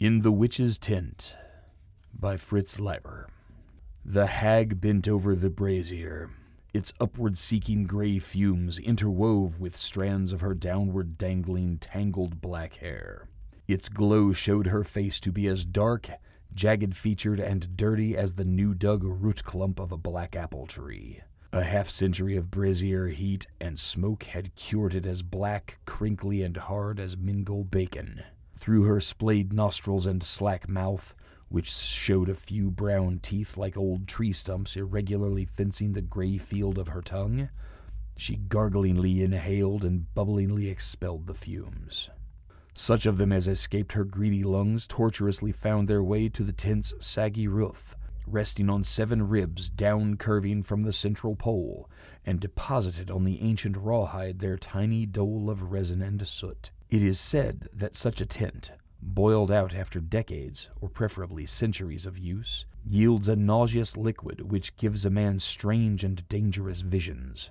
In the Witch's Tent by Fritz Leiber. The hag bent over the brazier. Its upward-seeking gray fumes interwove with strands of her downward dangling, tangled black hair. Its glow showed her face to be as dark, jagged-featured, and dirty as the new-dug root clump of a black apple tree. A half-century of brazier heat and smoke had cured it as black, crinkly, and hard as Mingle bacon. Through her splayed nostrils and slack mouth, which showed a few brown teeth like old tree stumps irregularly fencing the gray field of her tongue, she garglingly inhaled and bubblingly expelled the fumes. Such of them as escaped her greedy lungs tortuously found their way to the tent's saggy roof, resting on 7 ribs down-curving from the central pole, and deposited on the ancient rawhide their tiny dole of resin and soot. It is said that such a tent, boiled out after decades, or preferably centuries of use, yields a nauseous liquid which gives a man strange and dangerous visions.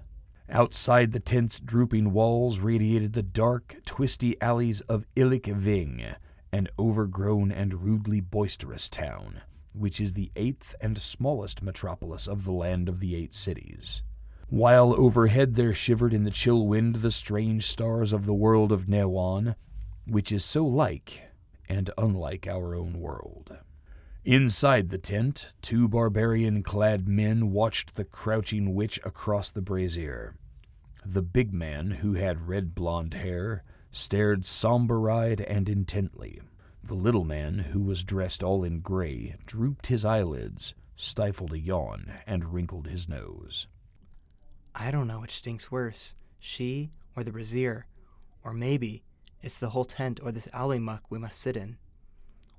Outside the tent's drooping walls radiated the dark, twisty alleys of Illick-Ving, an overgrown and rudely boisterous town, which is the 8th and smallest metropolis of the land of the 8 cities. While overhead there shivered in the chill wind the strange stars of the world of Newan, which is so like and unlike our own world. Inside the tent, 2 barbarian-clad men watched the crouching witch across the brazier. The big man, who had red-blonde hair, stared somber-eyed and intently. The little man, who was dressed all in gray, drooped his eyelids, stifled a yawn, and wrinkled his nose. I don't know which stinks worse, she or the brazier, or maybe it's the whole tent or this alley muck we must sit in.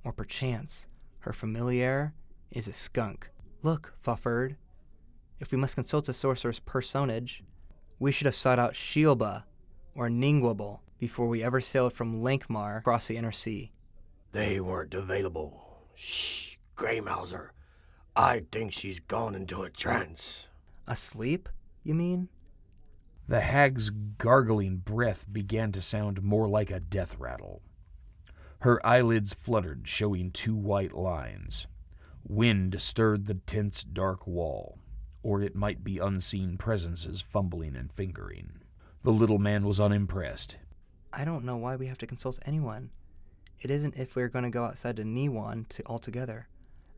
Or perchance her familiar is a skunk. Look, Fufford, if we must consult a sorcerer's personage, we should have sought out Shielba or Ningwabble before we ever sailed from Lankmar across the inner sea. They weren't available. Shh, Greymouser. I think she's gone into a trance. Asleep, you mean? The hag's gargling breath began to sound more like a death rattle. Her eyelids fluttered, showing 2 white lines. Wind stirred the tent's dark wall, or it might be unseen presences fumbling and fingering. The little man was unimpressed. I don't know why we have to consult anyone. It isn't if we're going to go outside to Newan altogether,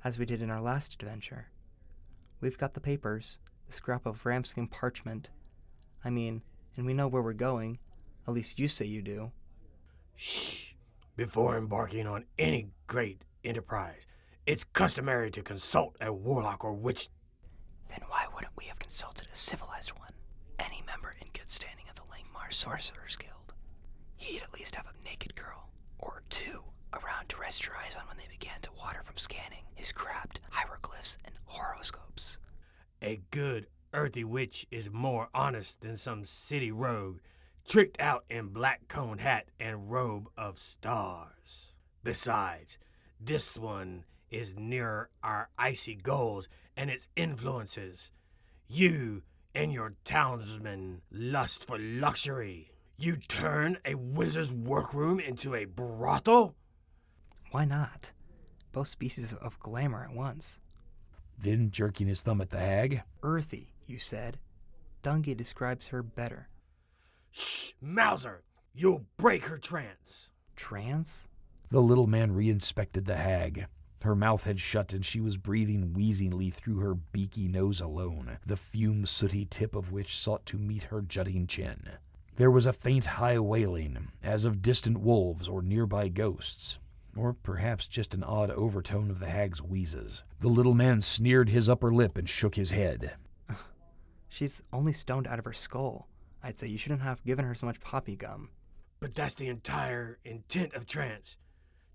as we did in our last adventure. We've got the papers, the scrap of ramskin parchment. And we know where we're going. At least you say you do. Shh! Before embarking on any great enterprise, it's customary to consult a warlock or witch. Then why wouldn't we have consulted a civilized one? Any member in good standing of the Langmar Sorcerers Guild. He'd at least have a naked girl, or 2, around to rest your eyes on when they began to water from scanning his crabbed hieroglyphs and horoscopes. A good earthy witch is more honest than some city rogue, tricked out in black cone hat and robe of stars. Besides, this one is nearer our icy goals and its influences. You and your townsmen lust for luxury. You turn a wizard's workroom into a brothel? Why not? Both species of glamour at once. Then, jerking his thumb at the hag, Earthy, you said. Dungy describes her better. Shh, Mouser! You'll break her trance. Trance? the little man re-inspected the hag. Her mouth had shut, and she was breathing wheezingly through her beaky nose alone, the fumed, sooty tip of which sought to meet her jutting chin. There was a faint high wailing, as of distant wolves or nearby ghosts, or perhaps just an odd overtone of the hag's wheezes. The little man sneered his upper lip and shook his head. She's only stoned out of her skull. I'd say you shouldn't have given her so much poppy gum. But that's the entire intent of trance.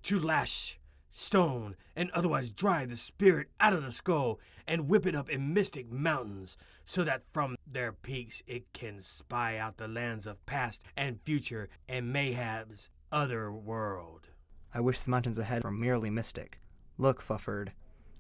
To lash, stone, and otherwise drive the spirit out of the skull and whip it up in mystic mountains so that from their peaks it can spy out the lands of past and future and mayhap's other world. I wish the mountains ahead were merely mystic. Look, Fufford,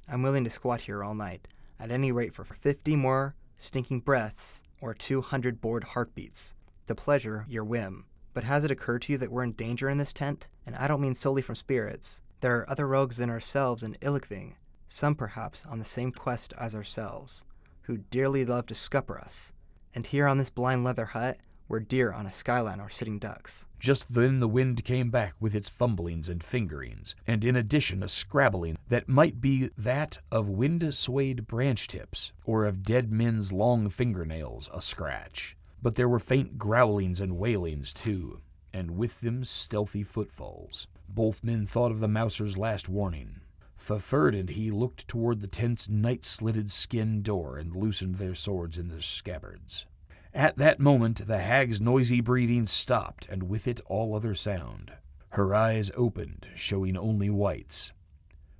I'm willing to squat here all night, at any rate for 50 more stinking breaths or 200 bored heartbeats, to pleasure your whim. But has it occurred to you that we're in danger in this tent? And I don't mean solely from spirits. There are other rogues than ourselves in Illigving, some perhaps on the same quest as ourselves, who dearly love to scupper us. And here on this blind leather hut were deer on a skyline or sitting ducks. Just then the wind came back with its fumblings and fingerings, and in addition a scrabbling that might be that of wind-swayed branch tips, or of dead men's long fingernails a-scratch. But there were faint growlings and wailings, too, and with them stealthy footfalls. Both men thought of the mouser's last warning. Faferd and he looked toward the tent's night-slitted skin door and loosened their swords in their scabbards. At that moment the hag's noisy breathing stopped, and with it all other sound. Her eyes opened, showing only whites,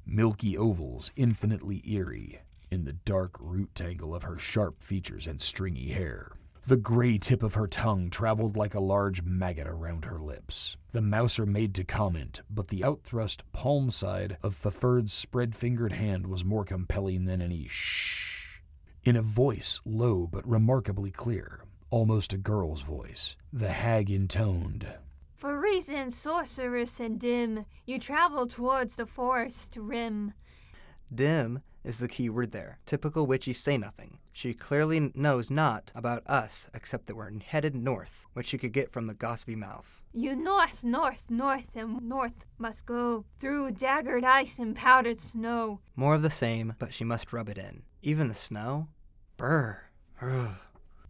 milky ovals infinitely eerie, in the dark root tangle of her sharp features and stringy hair. The gray tip of her tongue traveled like a large maggot around her lips. The mouser made to comment, but the outthrust palm side of Faferd's spread-fingered hand was more compelling than any shh. In a voice low but remarkably clear, almost a girl's voice, the hag intoned, "For reason, sorceress and dim, you travel towards the forest rim." Dim is the key word there. Typical witchy say-nothing. She clearly knows not about us except that we're headed north, which she could get from the gossipy mouth. You north, north, north, and north must go, through daggered ice and powdered snow. More of the same, but she must rub it in. Even the snow? Brr. Ugh.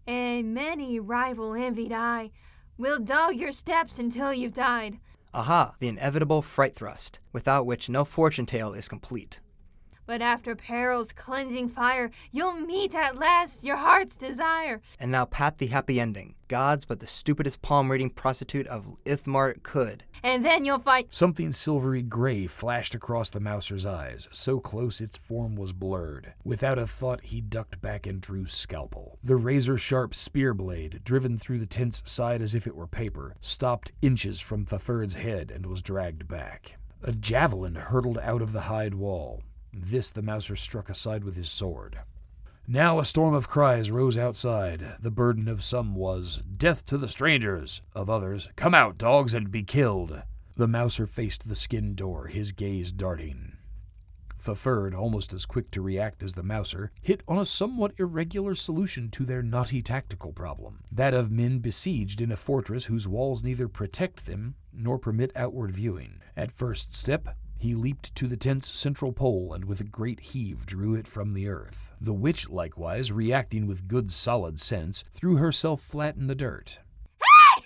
And many rival envied eye will dog your steps until you've died. Aha, the inevitable fright thrust, without which no fortune tale is complete. But after peril's cleansing fire, you'll meet at last your heart's desire. And now pat the happy ending. God's but the stupidest palm-reading prostitute of Ithmar could. And then you'll fight. Something silvery gray flashed across the mouser's eyes, so close its form was blurred. Without a thought, he ducked back and drew scalpel. The razor-sharp spear blade, driven through the tent's side as if it were paper, stopped inches from Faferd's head and was dragged back. A javelin hurtled out of the hide wall. This the mouser struck aside with his sword. Now a storm of cries rose outside. The burden of some was, "Death to the strangers!" Of others, "Come out, dogs, and be killed!" The mouser faced the skin door, his gaze darting. Faferd, almost as quick to react as the mouser, hit on a somewhat irregular solution to their knotty tactical problem, that of men besieged in a fortress whose walls neither protect them nor permit outward viewing. At first step, he leaped to the tent's central pole and with a great heave drew it from the earth. The witch, likewise, reacting with good solid sense, threw herself flat in the dirt. Hey!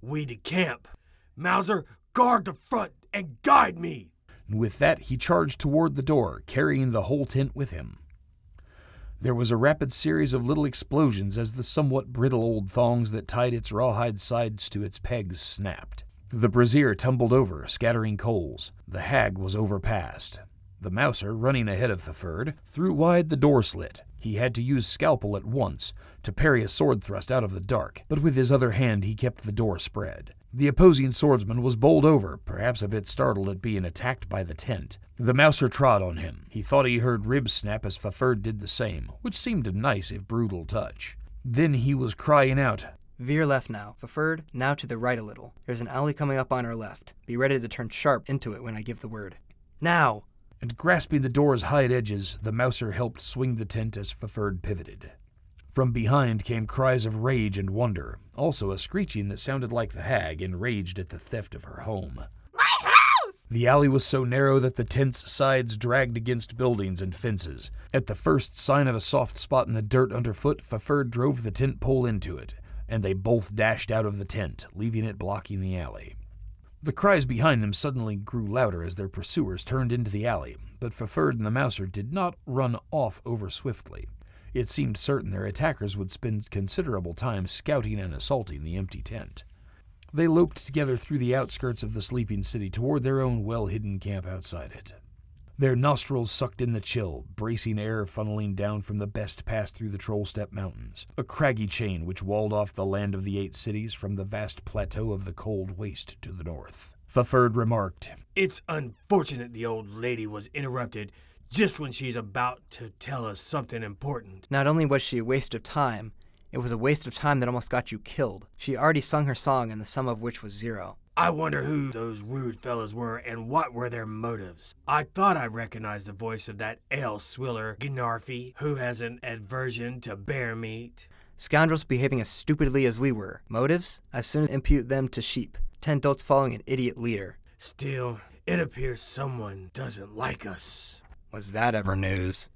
We decamp. Mauser, guard the front and guide me. And with that he charged toward the door, carrying the whole tent with him. There was a rapid series of little explosions as the somewhat brittle old thongs that tied its rawhide sides to its pegs snapped. The brazier tumbled over, scattering coals. The hag was overpassed. The mouser, running ahead of Faferd, threw wide the door slit. He had to use scalpel at once to parry a sword thrust out of the dark, but with his other hand he kept the door spread. The opposing swordsman was bowled over, perhaps a bit startled at being attacked by the tent. The mouser trod on him. He thought he heard ribs snap as Faferd did the same, which seemed a nice if brutal touch. Then he was crying out, "Veer left now. Faferd, now to the right a little. There's an alley coming up on our left. Be ready to turn sharp into it when I give the word. Now!" And grasping the door's hide edges, the mouser helped swing the tent as Faferd pivoted. From behind came cries of rage and wonder, also a screeching that sounded like the hag, enraged at the theft of her home. My house! The alley was so narrow that the tent's sides dragged against buildings and fences. At the first sign of a soft spot in the dirt underfoot, Faferd drove the tent pole into it, and they both dashed out of the tent, leaving it blocking the alley. The cries behind them suddenly grew louder as their pursuers turned into the alley, but Faferd and the mouser did not run off over swiftly. It seemed certain their attackers would spend considerable time scouting and assaulting the empty tent. They loped together through the outskirts of the sleeping city toward their own well-hidden camp outside it. Their nostrils sucked in the chill, bracing air funneling down from the best pass through the Trollstep Mountains, a craggy chain which walled off the land of the 8 cities from the vast plateau of the cold waste to the north. Faferd remarked, "It's unfortunate the old lady was interrupted just when she's about to tell us something important." Not only was she a waste of time, it was a waste of time that almost got you killed. She already sung her song, and the sum of which was 0. I wonder who those rude fellows were and what were their motives. I thought I recognized the voice of that ale-swiller Gnarfy who has an aversion to bear meat. Scoundrels behaving as stupidly as we were. Motives? As soon as impute them to sheep. 10 dolts following an idiot leader. Still, it appears someone doesn't like us. Was that ever news?